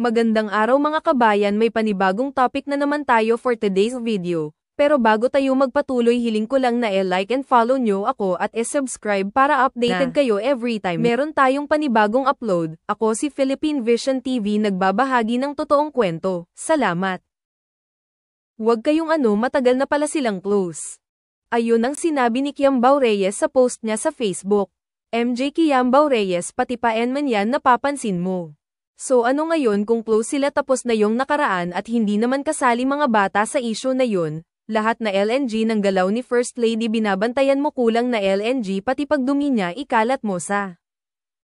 Magandang araw mga kabayan, may panibagong topic na naman tayo for today's video. Pero bago tayo magpatuloy, hiling ko lang na like and follow nyo ako at subscribe para updated kayo every time meron tayong panibagong upload. Ako si Philippine Vision TV, nagbabahagi ng totoong kwento. Salamat. Huwag kayong matagal na pala silang close. Ayun ang sinabi ni Kiambao Reyes sa post niya sa Facebook. MJ Kiambao Reyes, pati pa man yan napapansin mo. So ano ngayon kung close sila tapos na yung nakaraan at hindi naman kasali mga bata sa issue na yun, lahat na LNG ng galaw ni First Lady binabantayan mo, kulang na LNG pati pagdumi niya ikalat mo sa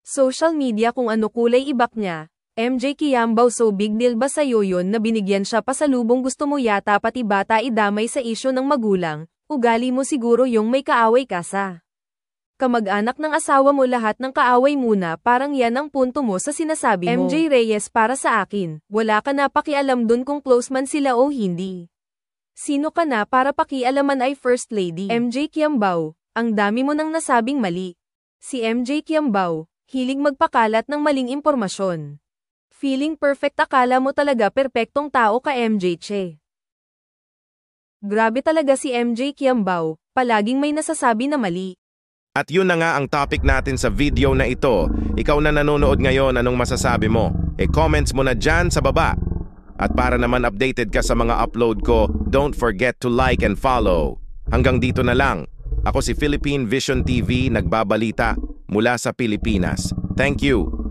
social media kung ano kulay ibak niya. MJ Kiambao, so big deal ba sa'yo yun na binigyan siya pasalubong? Gusto mo yata pati bata idamay sa issue ng magulang, ugali mo siguro yung may kaaway ka sa kamag-anak ng asawa mo, lahat ng kaaway muna, parang yan ang punto mo sa sinasabi mo. MJ Reyes, para sa akin, wala ka na pakialam dun kung close man sila o hindi. Sino ka na para pakialaman ay First Lady? MJ Kiambao, ang dami mo nang nasabing mali. Si MJ Kiambao, hilig magpakalat ng maling impormasyon. Feeling perfect, akala mo talaga perpektong tao ka MJ Che. Grabe talaga si MJ Kiambao, palaging may nasasabi na mali. At yun na nga ang topic natin sa video na ito. Ikaw na nanonood ngayon, anong masasabi mo? Comments mo na dyan sa baba. At para naman updated ka sa mga upload ko, don't forget to like and follow. Hanggang dito na lang. Ako si Philippine Vision TV, nagbabalita mula sa Pilipinas. Thank you.